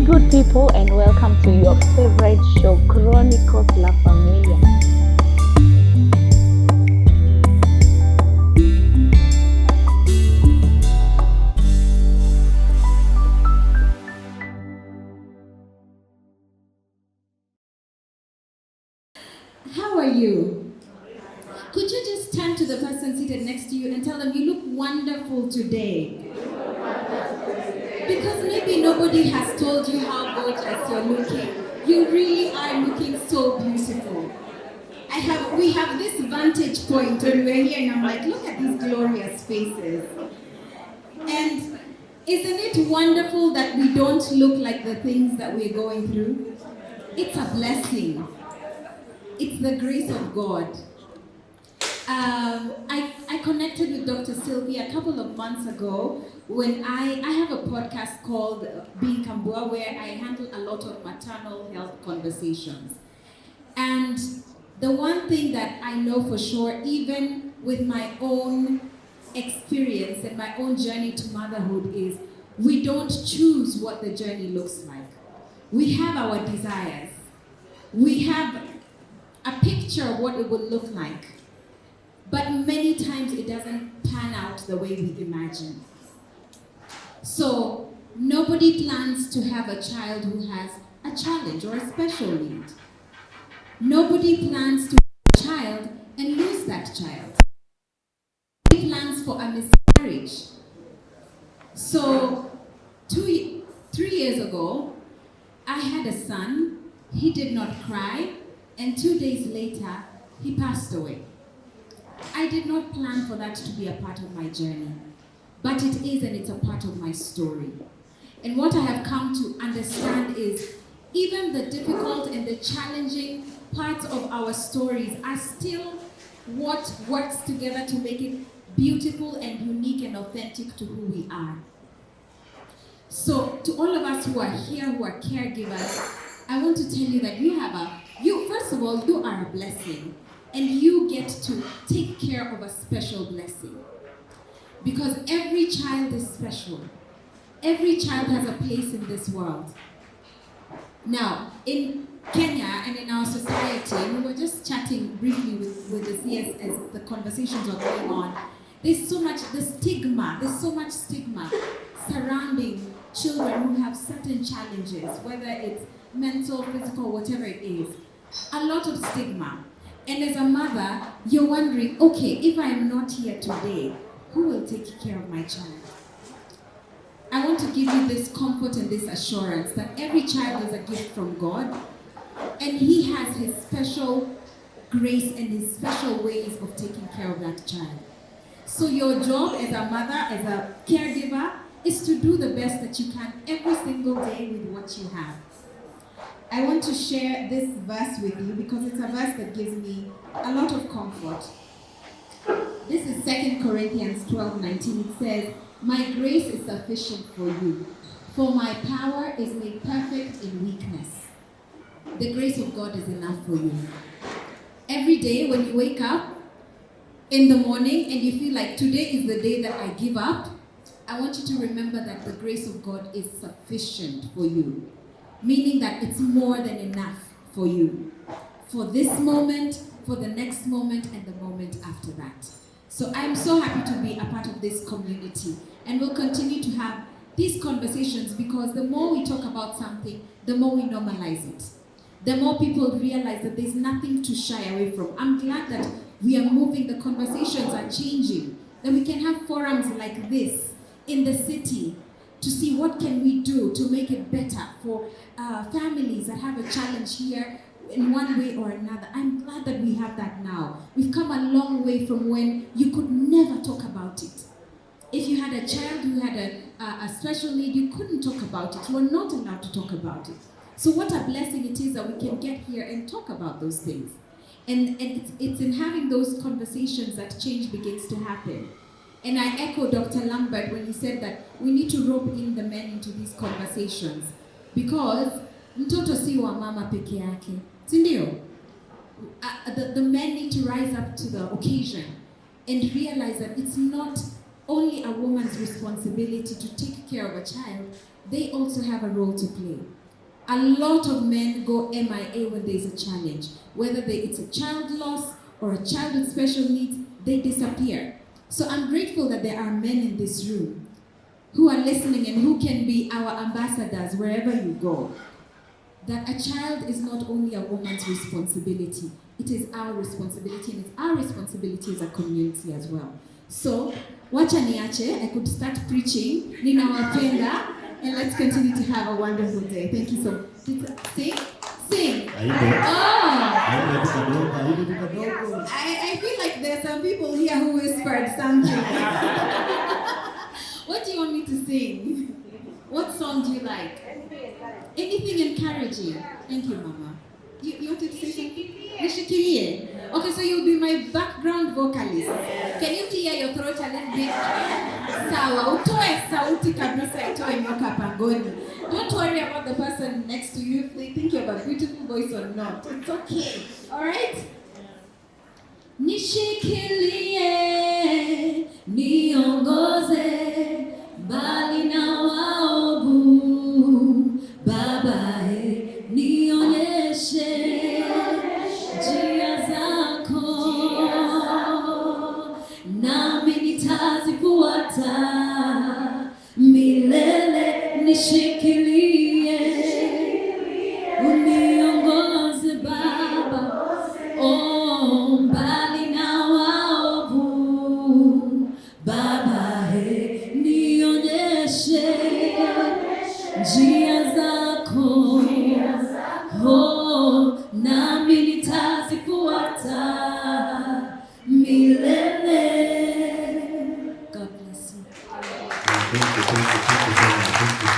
good people, and welcome to your favorite show, Chronicles La Familia. How are you? Could you just turn to the person seated next to you and tell them you look wonderful today? Because maybe nobody has told you how gorgeous you're looking. You really are looking so beautiful. We have this vantage point when we're here and I'm like, look at these glorious faces. And isn't it wonderful that we don't look like the things that we're going through? It's a blessing. It's the grace of God. I connected with Dr. Sylvia a couple of months ago when I have a podcast called Being Kambua, where I handle a lot of maternal health conversations. And the one thing that I know for sure, even with my own experience and my own journey to motherhood, is we don't choose what the journey looks like. We have our desires. We have a picture of what it would look like. But many times it doesn't pan out the way we imagine. So nobody plans to have a child who has a challenge or a special need. Nobody plans to have a child and lose that child. Nobody plans for a miscarriage. So 3 years ago, I had a son. He did not cry. And 2 days later, he passed away. I did not plan for that to be a part of my journey, but it is, and it's a part of my story. And what I have come to understand is even the difficult and the challenging parts of our stories are still what works together to make it beautiful and unique and authentic to who we are. So to all of us who are here, who are caregivers, I want to tell you that first of all, you are a blessing, and you get to take care of a special blessing. Because every child is special. Every child has a place in this world. Now, in Kenya and in our society, we were just chatting briefly with the CS as the conversations were going on. There's so much stigma surrounding children who have certain challenges, whether it's mental, physical, whatever it is. A lot of stigma. And as a mother, you're wondering, okay, if I am not here today, who will take care of my child? I want to give you this comfort and this assurance that every child is a gift from God, and He has His special grace and His special ways of taking care of that child. So your job as a mother, as a caregiver, is to do the best that you can every single day with what you have. I want to share this verse with you because it's a verse that gives me a lot of comfort. This is 2 Corinthians 12:19. It says, "My grace is sufficient for you, for my power is made perfect in weakness." The grace of God is enough for you. Every day when you wake up in the morning and you feel like today is the day that I give up, I want you to remember that the grace of God is sufficient for you. Meaning that it's more than enough for you. For this moment, for the next moment, and the moment after that. So I'm so happy to be a part of this community. And we'll continue to have these conversations because the more we talk about something, the more we normalize it. The more people realize that there's nothing to shy away from. I'm glad that we are moving, the conversations are changing, that we can have forums like this in the city to see what can we do to make it better for families that have a challenge here in one way or another. I'm glad that we have that now. We've come a long way from when you could never talk about it. If you had a child who had a special need, you couldn't talk about it. You were not allowed to talk about it. So what a blessing it is that we can get here and talk about those things. And it's in having those conversations that change begins to happen. And I echo Dr. Lambert when he said that we need to rope in the men into these conversations. Because mtoto si wa mama peke yake. Sindio? The men need to rise up to the occasion and realize that it's not only a woman's responsibility to take care of a child, they also have a role to play. A lot of men go MIA when there's a challenge. Whether it's a child loss or a child with special needs, they disappear. So I'm grateful that there are men in this room who are listening and who can be our ambassadors wherever you go. That a child is not only a woman's responsibility, it is our responsibility, and it's our responsibility as a community as well. So, wacha niache, I could start preaching, ninawapenda, and let's continue to have a wonderful day. Thank you so much. Sing? Sing! Oh! I feel like there's some people here who whispered something. What do you want me to sing? What song do you like? Anything encouraging. Thank you, Mama. You wanted to say something? Nishikilie. Okay, so you'll be my background vocalist. Can you clear your throat a little bit? Sawa, utoe sauti kabisa, itoe nyoka pangoni. Don't worry about the person next to you if they think you have a beautiful voice or not. It's okay. Alright? Nishikilie, niongoze, bali na waovu, Baba nionyeshe njia zako, nami nitazifuata milele. Nishikilie, uniongoze Baba, oh, mbali na waovu, Baba nionyeshe njia zako, oh, nami nitazifuata milele. God bless you. Thank you.